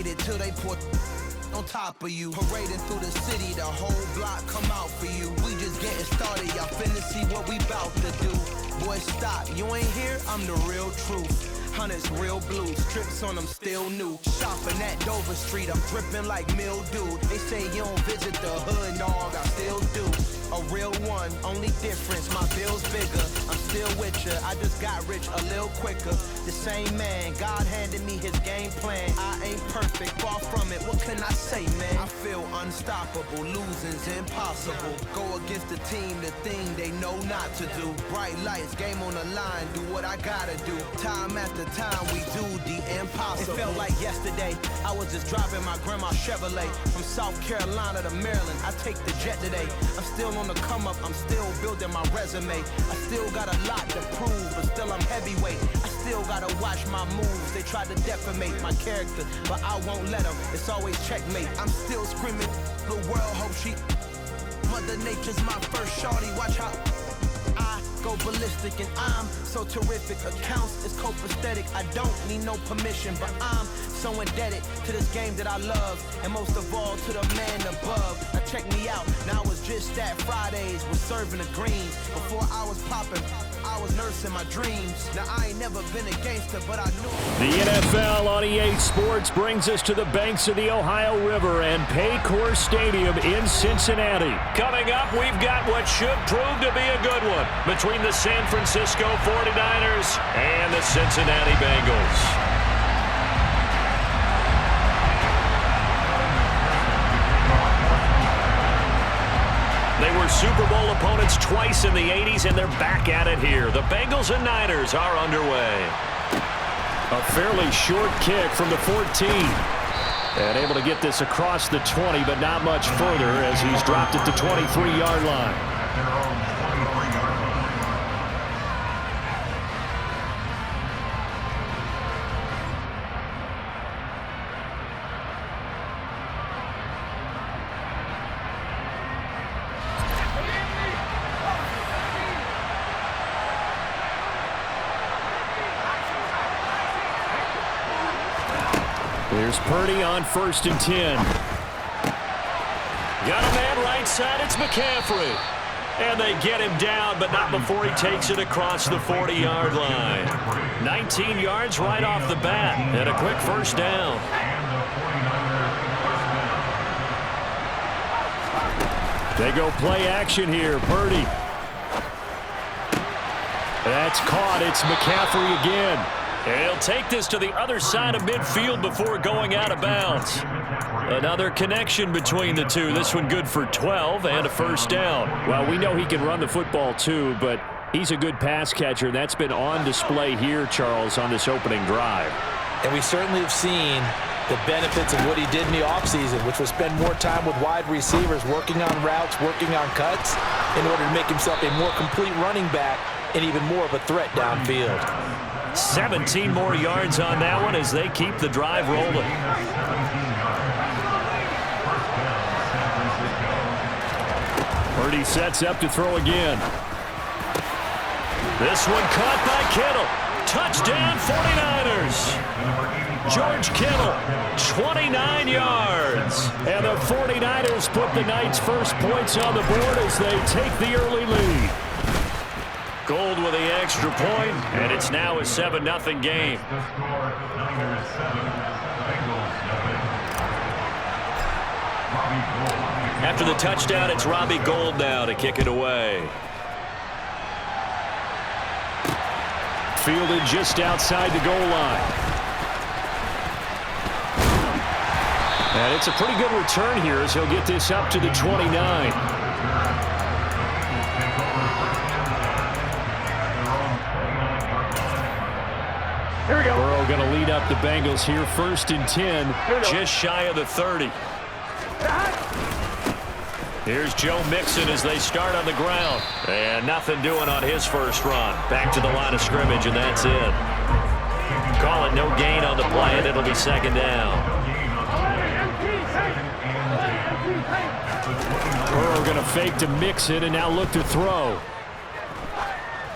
waited till they put on top of you. Parading through the city, the whole block come out for you. We just getting started, y'all finna see what we bout to do. Boy, stop, you ain't here, I'm the real truth. Hunters, real blues, strips on them still new. Shopping at Dover Street, I'm dripping like mildew. They say you don't visit the hood, dog, I still do. A real one, only difference, my bill's bigger. I'm still with ya, I just got rich a little quicker. The same man, God handed me his game plan. I ain't perfect, far from it, what can I say, man? I feel unstoppable, losing's impossible. Go against the team, the thing they know not to do. Bright lights, game on the line, do what I gotta do. Time after time, we do the impossible. It felt like yesterday, I was just driving my grandma's Chevrolet. From South Carolina to Maryland, I take the jet today. I'm still on the come up, I'm still building my resume. I still got a lot to prove, but still I'm heavyweight. I still gotta watch my moves. They tried to defamate my character, but I won't let them. It's always checkmate. I'm still screaming, the world hope she. Mother Nature's my first shorty, watch how I go ballistic, and I'm so terrific. Accounts is copacetic. I don't need no permission, but I'm so indebted to this game that I love, and most of all to the man above. Now check me out, now it's just that Fridays was serving the greens. Before I was popping, I was nursing my dreams. Now I ain't never been a gangster, but I knew. The NFL on EA Sports brings us to the banks of the Ohio River and Paycor Stadium in Cincinnati. Coming up, we've got what should prove to be a good one between the San Francisco 49ers and the Cincinnati Bengals. They were Super Bowl opponents twice in the 80s, and they're back at it here. The Bengals and Niners are underway. A fairly short kick from the 14. And able to get this across the 20, but not much further as he's dropped at the 23-yard line. Here's Purdy on 1st and 10. Got a man right side, it's McCaffrey. And they get him down, but not before he takes it across the 40-yard line. 19 yards right off the bat, and a quick first down. They go play action here, Purdy. That's caught, it's McCaffrey again. And he'll take this to the other side of midfield before going out of bounds. Another connection between the two. This one good for 12 and a first down. Well, we know he can run the football too, but he's a good pass catcher. That's been on display here, Charles, on this opening drive. And we certainly have seen the benefits of what he did in the offseason, which was spend more time with wide receivers, working on routes, working on cuts, in order to make himself a more complete running back and even more of a threat downfield. 17 more yards on that one as they keep the drive rolling. Purdy sets up to throw again. This one caught by Kittle. Touchdown 49ers. George Kittle, 29 yards. And the 49ers put the Knights' first points on the board as they take the early lead. Gold with the extra point, and it's now a 7-0 game. After the touchdown, it's Robbie Gould now to kick it away. Fielded just outside the goal line. And it's a pretty good return here as he'll get this up to the 29. Here we go. Burrow going to lead up the Bengals here, 1st and 10, just shy of the 30. Here's Joe Mixon as they start on the ground. And nothing doing on his first run. Back to the line of scrimmage, and that's it. Call it no gain on the play, and it'll be 2nd down. Burrow going to fake to Mixon and now look to throw.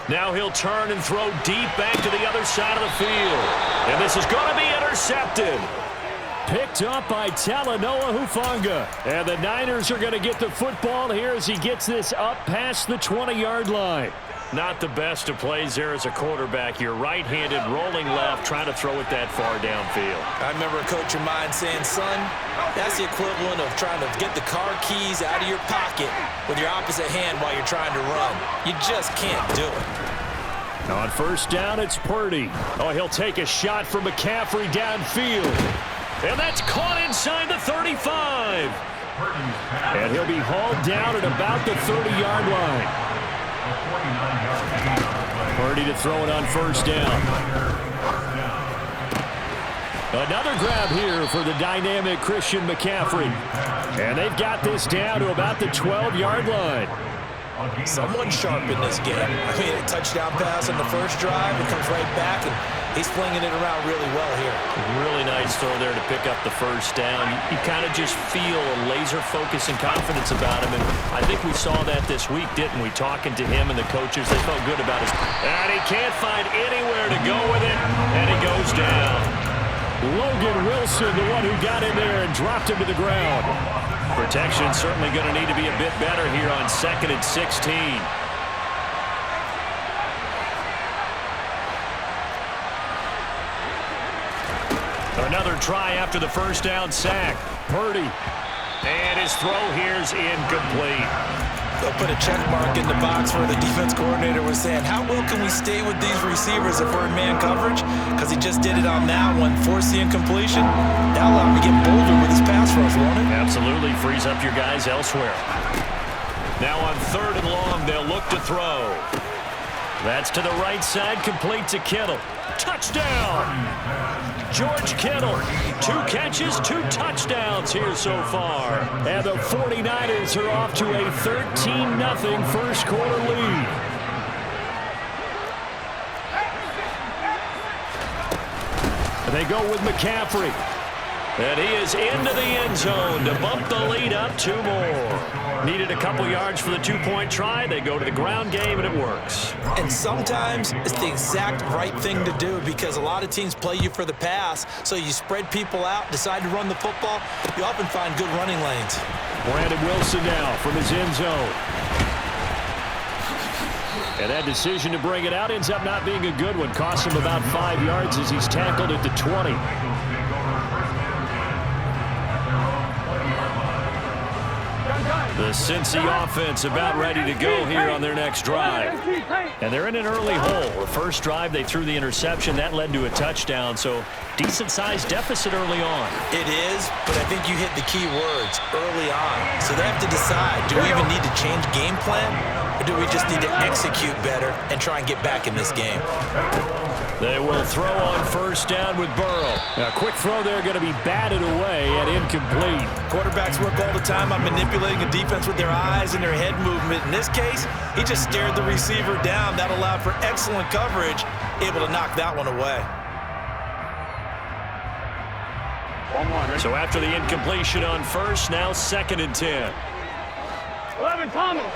Now he'll turn and throw deep back to the other side of the field. And this is going to be intercepted. Picked up by Talanoa Hufanga. And the Niners are going to get the football here as he gets this up past the 20-yard line. Not the best of plays there as a quarterback. You're right-handed, rolling left, trying to throw it that far downfield. I remember a coach of mine saying, son, that's the equivalent of trying to get the car keys out of your pocket with your opposite hand while you're trying to run. You just can't do it. On first down, it's Purdy. Oh, he'll take a shot from McCaffrey downfield. And that's caught inside the 35. And he'll be hauled down at about the 30-yard line. Purdy to throw it on first down. Another grab here for the dynamic Christian McCaffrey. And they've got this down to about the 12-yard line. Someone sharp in this game. I mean, a touchdown pass on the first drive. It comes right back, and he's flinging it around really well here. Really nice throw there to pick up the first down. You kind of just feel a laser focus and confidence about him, and I think we saw that this week, didn't we? Talking to him and the coaches, they felt good about his. And he can't find anywhere to go with it, and he goes down. Logan Wilson, the one who got in there and dropped him to the ground. Protection certainly going to need to be a bit better here on 2nd and 16. Another try after the first down sack. Purdy. And his throw here is incomplete. They'll put a check mark in the box where the defense coordinator was saying, how well can we stay with these receivers if we're in man coverage? Because he just did it on that one, forced the incompletion. That'll allow him to get bolder with his pass rush, won't it? Absolutely. Frees up your guys elsewhere. Now on 3rd and long, they'll look to throw. That's to the right side, complete to Kittle. Touchdown! George Kittle, 2 catches, 2 touchdowns here so far. And the 49ers are off to a 13-0 first quarter lead. They go with McCaffrey. And he is into the end zone to bump the lead up 2 more. Needed a couple yards for the 2-point try. They go to the ground game, and it works. And sometimes it's the exact right thing to do because a lot of teams play you for the pass, so you spread people out, decide to run the football. You often find good running lanes. Brandon Wilson now from his end zone. And that decision to bring it out ends up not being a good one. Costs him about 5 yards as he's tackled at the 20. The Cincy offense about ready to go here on their next drive. And they're in an early hole. The first drive, they threw the interception. That led to a touchdown, so decent-sized deficit early on. It is, but I think you hit the key words, early on. So they have to decide, do we even need to change game plan, or do we just need to execute better and try and get back in this game? They will throw on first down with Burrow. A quick throw there going to be batted away and incomplete. Quarterbacks work all the time on manipulating a defense with their eyes and their head movement. In this case, he just stared the receiver down. That allowed for excellent coverage, able to knock that one away. So after the incompletion on first, now 2nd and 10. 11, Thomas.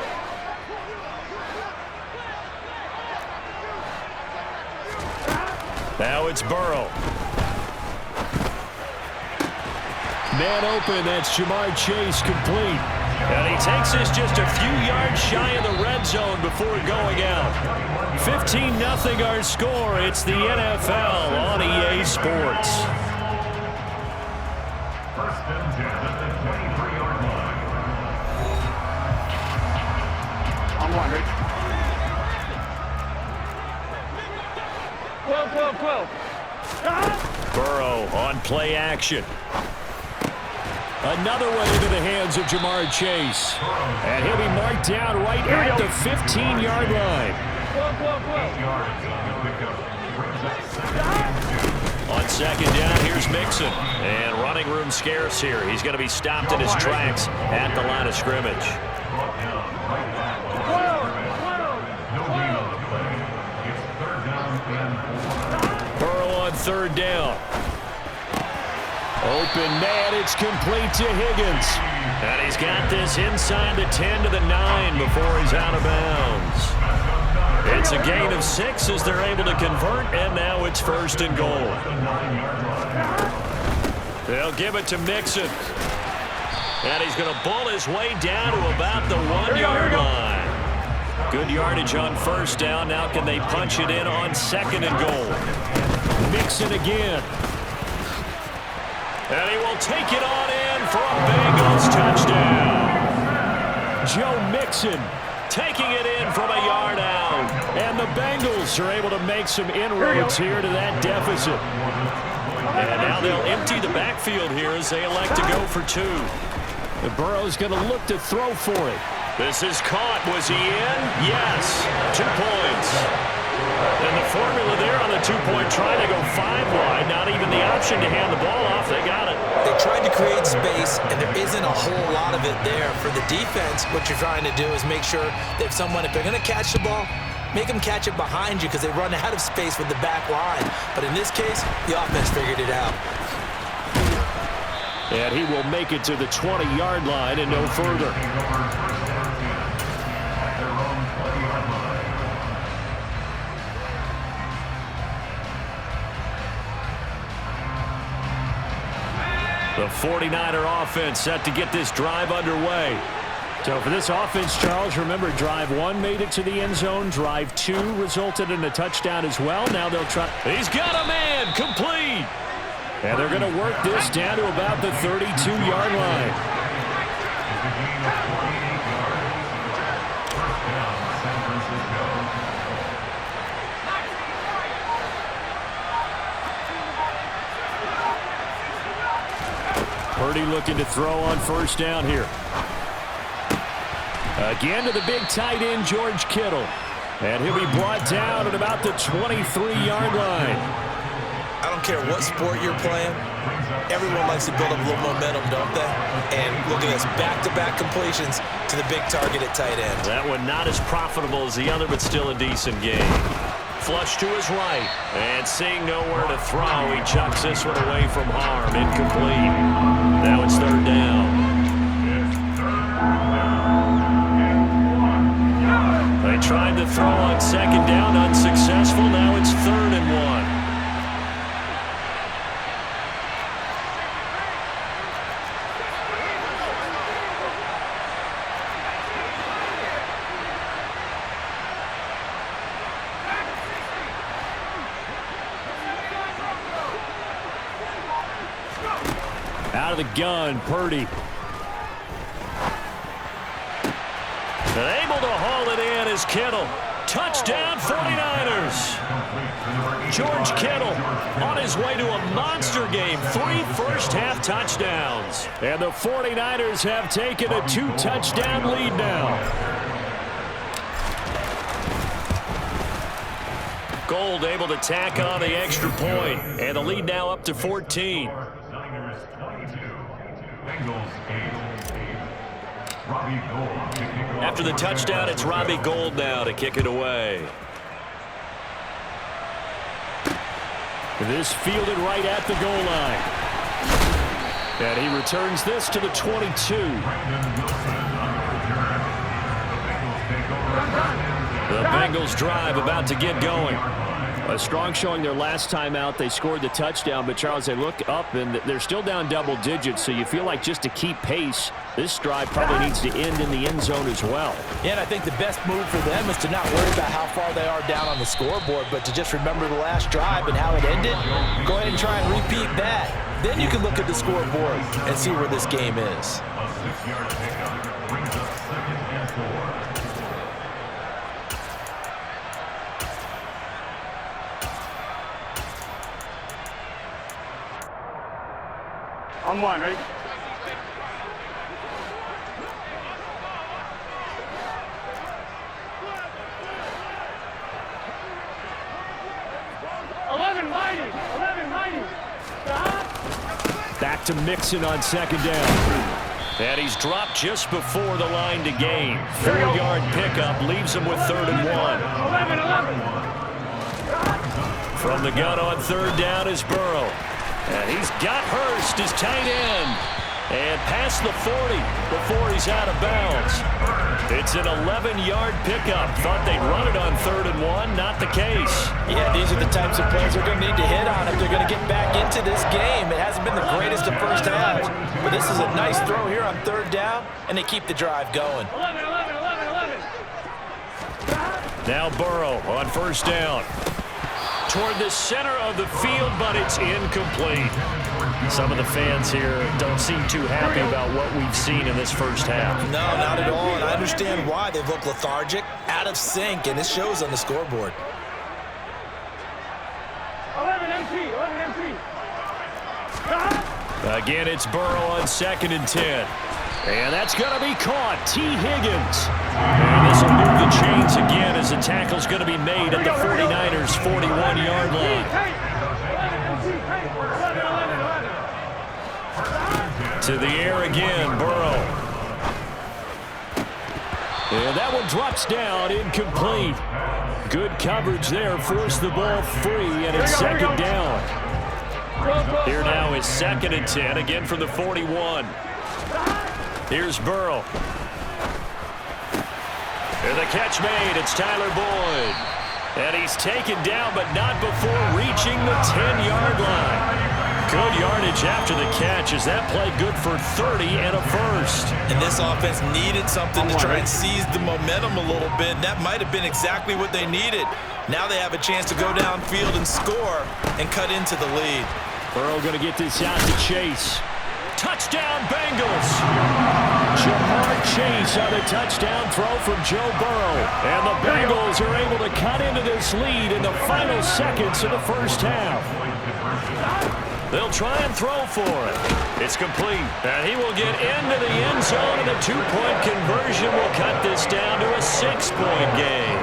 Now it's Burrow. Man open, that's Jamar Chase complete. And he takes this just a few yards shy of the red zone before going out. 15-0 our score. It's the NFL on EA Sports. First and 10 at the 23-yard line. I'm one, Rich. 12. Burrow on play action. Another one into the hands of Jamar Chase. And he'll be marked down right at the 15-yard line. 12. On 2nd down, here's Mixon. And running room scarce here. He's going to be stopped in his tracks at the line of scrimmage. Burrow on 3rd down. Open man, it's complete to Higgins. And he's got this inside the 10 to the 9 before he's out of bounds. It's a gain of 6 as they're able to convert, and now it's 1st and goal. They'll give it to Mixon. And he's going to bull his way down to about the 1-yard line. Good yardage on first down. Now can they punch it in on 2nd and goal? Mixon again. And he will take it on in for a Bengals touchdown. Joe Mixon taking it in from a yard out. And the Bengals are able to make some inroads here to that deficit. And now they'll empty the backfield here as they elect to go for 2. And Burrow's going to look to throw for it. This is caught. Was he in? Yes. 2 points. And the formula there on the 2-point try, they go 5 wide. Not even the option to hand the ball off. They got it. They tried to create space, and there isn't a whole lot of it there. For the defense, what you're trying to do is make sure that if they're going to catch the ball, make them catch it behind you because they run out of space with the back line. But in this case, the offense figured it out. And he will make it to the 20-yard line and no further. The 49er offense set to get this drive underway. So for this offense, Charles, remember, drive 1 made it to the end zone. Drive 2 resulted in a touchdown as well. Now they'll try. He's got a man complete. And they're going to work this down to about the 32-yard line. Purdy looking to throw on first down here. Again to the big tight end, George Kittle. And he'll be brought down at about the 23-yard line. I don't care what sport you're playing. Everyone likes to build up a little momentum, don't they? And look at this, back-to-back completions to the big target at tight end. That one not as profitable as the other, but still a decent game. Flush to his right. And seeing nowhere to throw, he chucks this one away from harm. Incomplete. Now it's 3rd down. They tried to throw on 2nd down, unsuccessful. Now it's 3rd and 1. Out of the gun, Purdy. And able to haul it in is Kittle. Touchdown, 49ers. George Kittle on his way to a monster game. 3 first-half touchdowns. And the 49ers have taken a 2-touchdown lead now. Gold able to tack on the extra point. And the lead now up to 14. After the touchdown, it's Robbie Gould now to kick it away. This fielded right at the goal line. And he returns this to the 22. The Bengals drive about to get going. A strong showing their last time out. They scored the touchdown, but Charles, they look up and they're still down double digits, so you feel like just to keep pace, this drive probably needs to end in the end zone as well. Yeah, and I think the best move for them is to not worry about how far they are down on the scoreboard, but to just remember the last drive and how it ended. Go ahead and try and repeat that. Then you can look at the scoreboard and see where this game is. A 6-yard pickup brings us 2nd and 4. On 1, ready? Back to Mixon on 2nd down. And he's dropped just before the line to gain. 4-yard pickup leaves him with 3rd and 1. 11. From the gun on 3rd down is Burrow. And he's got Hurst, his tight end. And past the 40 before he's out of bounds. It's an 11-yard pickup. Thought they'd run it on 3rd and 1. Not the case. Yeah, these are the types of plays they're going to need to hit on if they're going to get back into this game. It hasn't been the greatest of first halves, but this is a nice throw here on 3rd down, and they keep the drive going. 11. Now Burrow on 1st down. Toward the center of the field, but it's incomplete. Some of the fans here don't seem too happy about what we've seen in this first half. No, not at all, and I understand why. They've looked lethargic, out of sync, and it shows on the scoreboard. 11 empty. Again, it's Burrow on 2nd and 10. And that's going to be caught. T. Higgins. And this will move the chains again as the tackle's going to be made at the 49ers' 41-yard line. To the air again, Burrow. And that one drops down, incomplete. Good coverage there, forced the ball free, and it's 2nd down. Here now is 2nd and 10, again from the 41. Here's Burrow. And the catch made. It's Tyler Boyd. And he's taken down, but not before reaching the 10-yard line. Good yardage after the catch as that play good for 30 and a first. And this offense needed something to try and seize the momentum a little bit. That might have been exactly what they needed. Now they have a chance to go downfield and score and cut into the lead. Burrow going to get this out to Chase. Touchdown, Bengals! Jamar Chase on a touchdown throw from Joe Burrow. And the Bengals are able to cut into this lead in the final seconds of the first half. They'll try and throw for it. It's complete. And he will get into the end zone, and a 2-point conversion will cut this down to a 6-point game.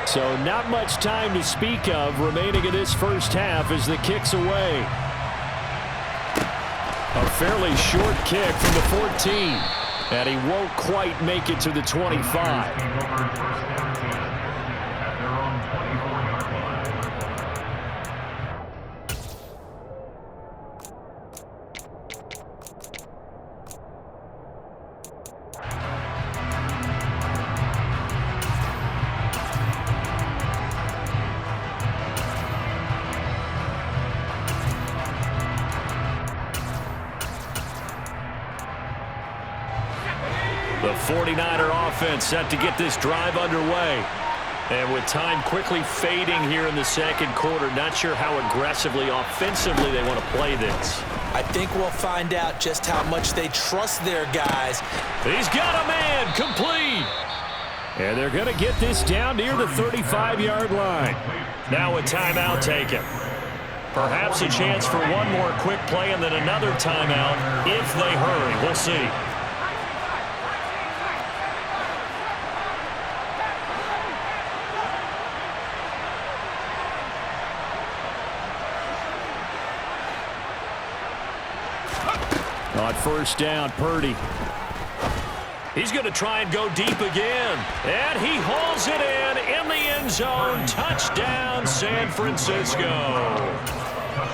So not much time to speak of remaining in this first half as the kick's away. A fairly short kick from the 14. And he won't quite make it to the 25. The 49er offense set to get this drive underway. And with time quickly fading here in the second quarter, not sure how aggressively, offensively they want to play this. I think we'll find out just how much they trust their guys. He's got a man, complete. And they're going to get this down near the 35-yard line. Now a timeout taken. Perhaps a chance for one more quick play and then another timeout if they hurry. We'll see. On first down, Purdy. He's going to try and go deep again. And he hauls it in the end zone. Touchdown, San Francisco.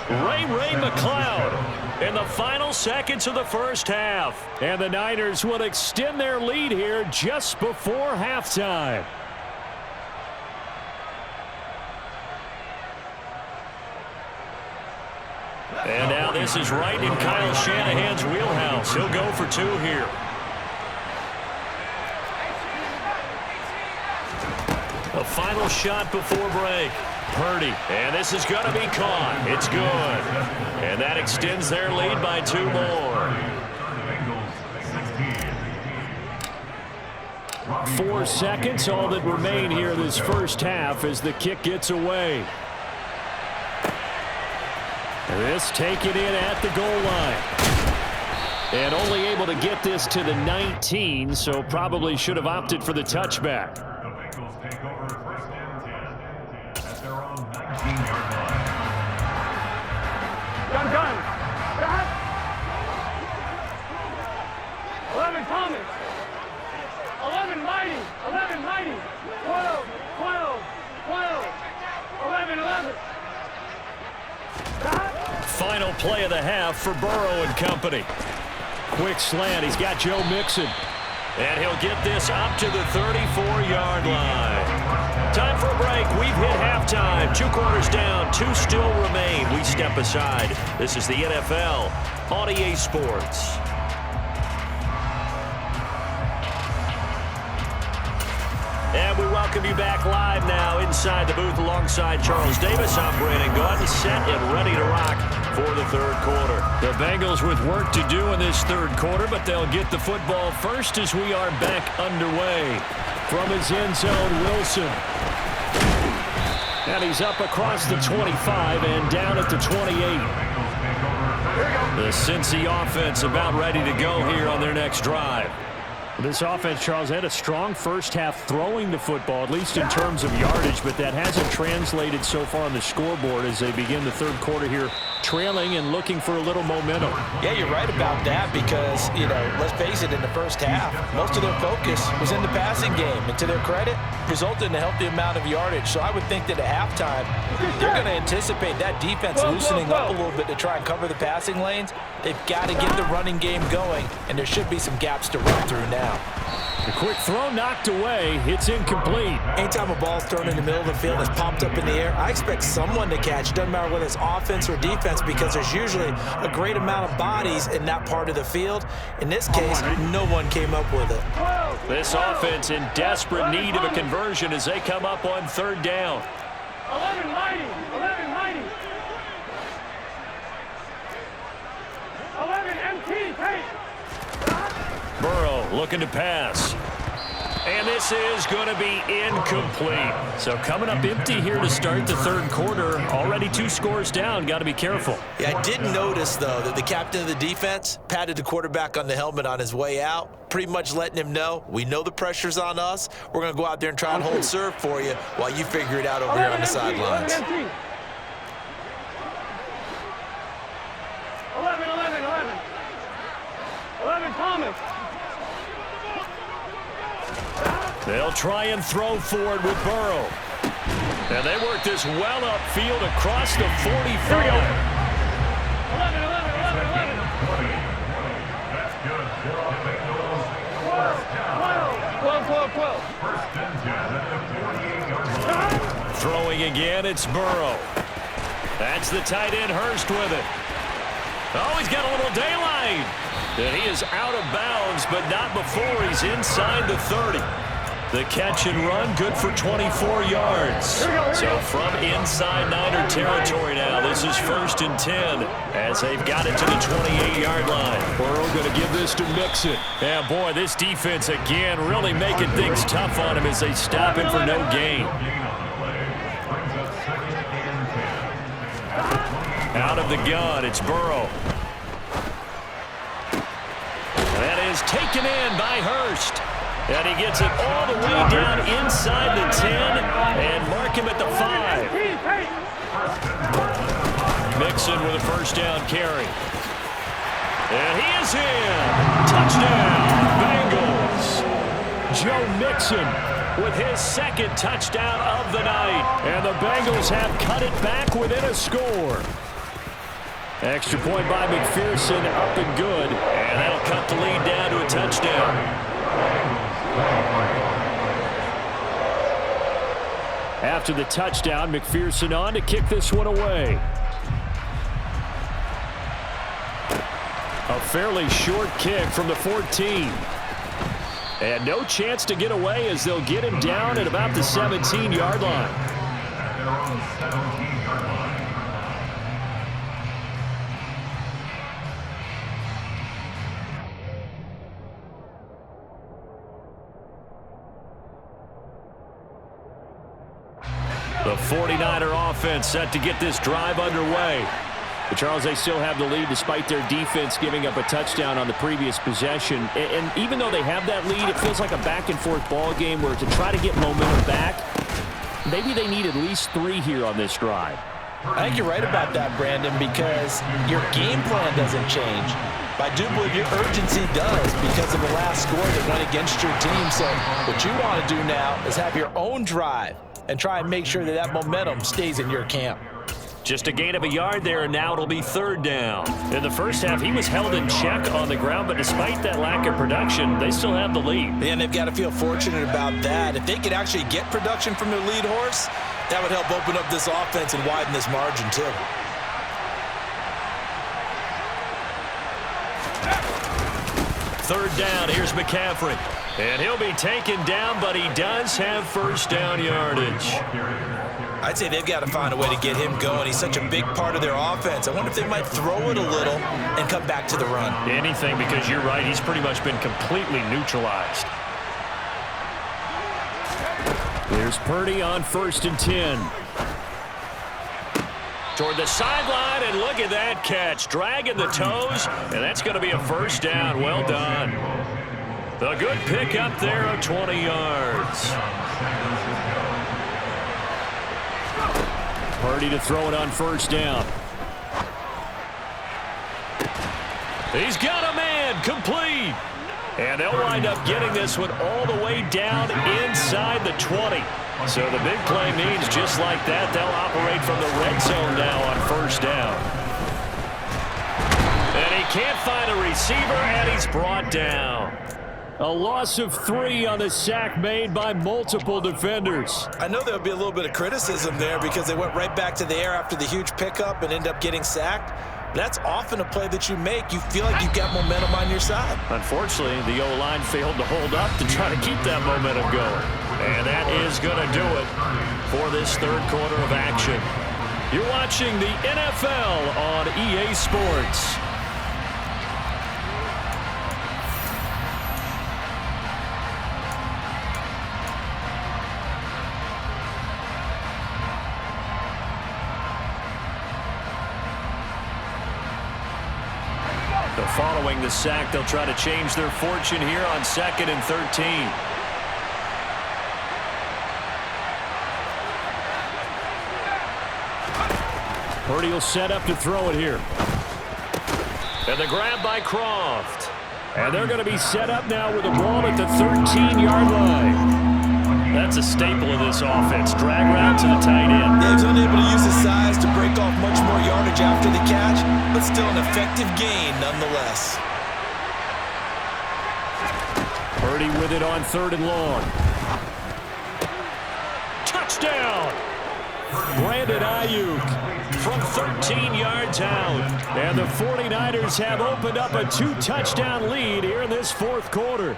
Ray McLeod in the final seconds of the first half. And the Niners will extend their lead here just before halftime. And now this is right in Kyle Shanahan's wheelhouse. He'll go for 2 here. A final shot before break. Purdy. And this is going to be caught. It's good. And that extends their lead by 2 more. 4 seconds, all that remain here this first half as the kick gets away. This taken in at the goal line. And only able to get this to the 19, so probably should have opted for the touchback. The Bengals take over 1st and 10 at their own 19-yard line. Gun. 11 Thomas. 11 Mighty. 12. 11. final play of the half for Burrow and company. Quick slant. He's got Joe Mixon. And he'll get this up to the 34-yard line. Time for a break. We've hit halftime. 2 quarters down. 2 still remain. We step aside. This is the NFL on EA Sports. And we welcome you back live now inside the booth alongside Charles Davis. I'm Brandon Gaudin, set and ready to rock for the third quarter. The Bengals with work to do in this third quarter, but they'll get the football first as we are back underway. From his end zone, Wilson. And he's up across the 25 and down at the 28. The Cincy offense about ready to go here on their next drive. This offense, Charles, had a strong first half throwing the football, at least in terms of yardage, but that hasn't translated so far on the scoreboard as they begin the third quarter here, trailing and looking for a little momentum. Yeah, you're right about that because, let's face it, in the first half, most of their focus was in the passing game. And to their credit, resulted in a healthy amount of yardage. So I would think that at halftime, they're going to anticipate that defense loosening up a little bit to try and cover the passing lanes. They've got to get the running game going, and there should be some gaps to run through now. The quick throw knocked away. It's incomplete. Anytime a ball's thrown in the middle of the field and it's popped up in the air, I expect someone to catch. It doesn't matter whether it's offense or defense because there's usually a great amount of bodies in that part of the field. In this case, no one came up with it. This offense in desperate need of a conversion as they come up on third down. 11 mighty. 11 MT, take. Burrow looking to pass. And this is going to be incomplete. So coming up empty here to start the third quarter. Already 2 scores down. Got to be careful. Yeah, I did notice, though, that the captain of the defense patted the quarterback on the helmet on his way out, pretty much letting him know, we know the pressure's on us. We're going to go out there and try and hold serve for you while you figure it out over here on the sidelines. 11 Thomas. They'll try and throw forward with Burrow. And they work this well upfield across the 45. 11. That's good for the Bengals. 12. First and 10 at the 48-yard line. Throwing again, it's Burrow. That's the tight end Hurst with it. Oh, he's got a little daylight. And he is out of bounds, but not before he's inside the 30. The catch and run, good for 24 yards. So from inside Niner territory now, this is first and 10 as they've got it to the 28-yard line. Burrow going to give this to Mixon. Yeah, boy, this defense again really making things tough on him as they stop him for no gain. Out of the gun, it's Burrow. That is taken in by Hurst. And he gets it all the way down inside the 10 and mark him at the 5. Mixon with a first down carry. And he is in. Touchdown, Bengals. Joe Mixon with his second touchdown of the night. And the Bengals have cut it back within a score. Extra point by McPherson, up and good. And that'll cut the lead down to a touchdown. After the touchdown, McPherson on to kick this one away. A fairly short kick from the 14. And no chance to get away as they'll get him down at about the 17-yard line. At their own 17-yard line. The 49er offense set to get this drive underway. But Charles, they still have the lead despite their defense giving up a touchdown on the previous possession. And even though they have that lead, it feels like a back-and-forth ball game where to try to get momentum back, maybe they need at least 3 here on this drive. I think you're right about that, Brandon, because your game plan doesn't change. But I do believe your urgency does because of the last score that went against your team. So what you want to do now is have your own drive and try and make sure that that momentum stays in your camp. Just a gain of a yard there, and now it'll be third down. In the first half, he was held in check on the ground, but despite that lack of production, they still have the lead. And they've got to feel fortunate about that. If they could actually get production from their lead horse, that would help open up this offense and widen this margin too. Third down, here's McCaffrey. And he'll be taken down, but he does have first down yardage. I'd say they've got to find a way to get him going. He's such a big part of their offense. I wonder if they might throw it a little and come back to the run. Anything, because you're right, he's pretty much been completely neutralized. Here's Purdy on 1st and 10. Toward the sideline, and look at that catch. Dragging the toes, and that's going to be a first down. Well done. The good pickup there of 20 yards. Purdy to throw it on 1st down. He's got a man, complete. And they'll wind up getting this one all the way down inside the 20. So the big play means just like that, they'll operate from the red zone now on 1st down. And he can't find a receiver, and he's brought down. A loss of 3 on the sack made by multiple defenders. I know there'll be a little bit of criticism there because they went right back to the air after the huge pickup and end up getting sacked. That's often a play that you make. You feel like you've got momentum on your side. Unfortunately, the O-line failed to hold up to try to keep that momentum going. And that is going to do it for this third quarter of action. You're watching the NFL on EA Sports. Following the sack, they'll try to change their fortune here on 2nd and 13. Purdy will set up to throw it here. And the grab by Croft. And they're going to be set up now with a ball at the 13-yard line. That's a staple of this offense. Drag route to the tight end. Yeah, he's unable to use his size to break off much more yardage after the catch, but still an effective gain nonetheless. Purdy with it on 3rd and long. Touchdown! Brandon Ayuk from 13 yards out. And the 49ers have opened up a 2-touchdown lead here in this 4th quarter.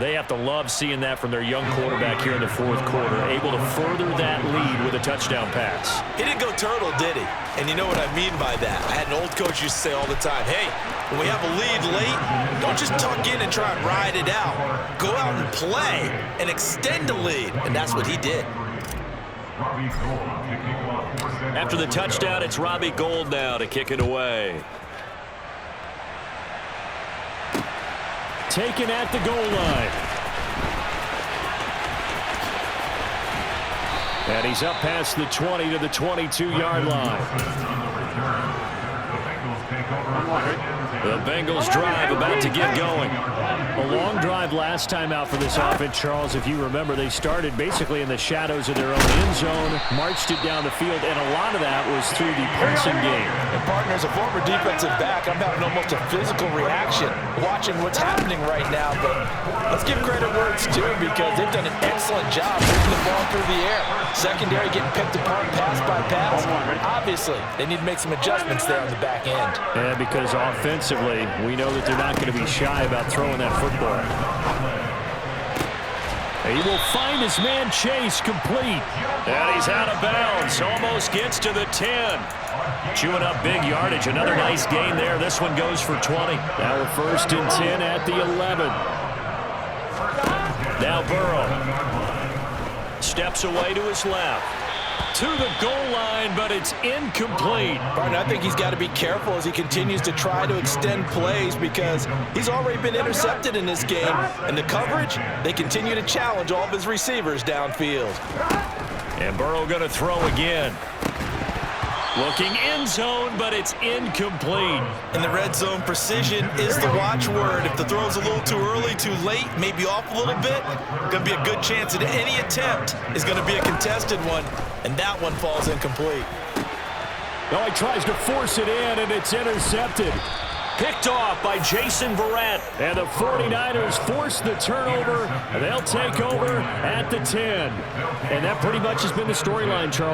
They have to love seeing that from their young quarterback here in the 4th quarter, able to further that lead with a touchdown pass. He didn't go turtle, did he? And you know what I mean by that. I had an old coach used to say all the time, hey, when we have a lead late, don't just tuck in and try and ride it out. Go out and play and extend the lead. And that's what he did. After the touchdown, it's Robbie Gould now to kick it away. Taken at the goal line. And he's up past the 20 to the 22-yard line. The Bengals drive about to get going. A long drive last time out for this offense, Charles. If you remember, they started basically in the shadows of their own end zone, marched it down the field, and a lot of that was through the passing game. And partner, as a former defensive back, I'm having almost a physical reaction watching what's happening right now. But let's give credit where it's due because they've done an excellent job moving the ball through the air. Secondary getting picked apart pass by pass. Obviously, they need to make some adjustments there on the back end. Yeah, because offensively, we know that they're not going to be shy about throwing that football. He will find his man Chase complete. And he's out of bounds. Almost gets to the 10. Chewing up big yardage. Another nice gain there. This one goes for 20. Now we're 1st and 10 at the 11. Now Burrow steps away to his left. To the goal line, but it's incomplete. Partner, I think he's got to be careful as he continues to try to extend plays because he's already been intercepted in this game. And the coverage, they continue to challenge all of his receivers downfield. And Burrow going to throw again. Looking end zone, but it's incomplete. In the red zone, precision is the watchword. If the throw's a little too early, too late, maybe off a little bit, going to be a good chance that any attempt is going to be a contested one, and that one falls incomplete. No, he tries to force it in, and it's intercepted. Picked off by Jason Verrett. And the 49ers force the turnover. They'll take over at the 10. And that pretty much has been the storyline, Charles.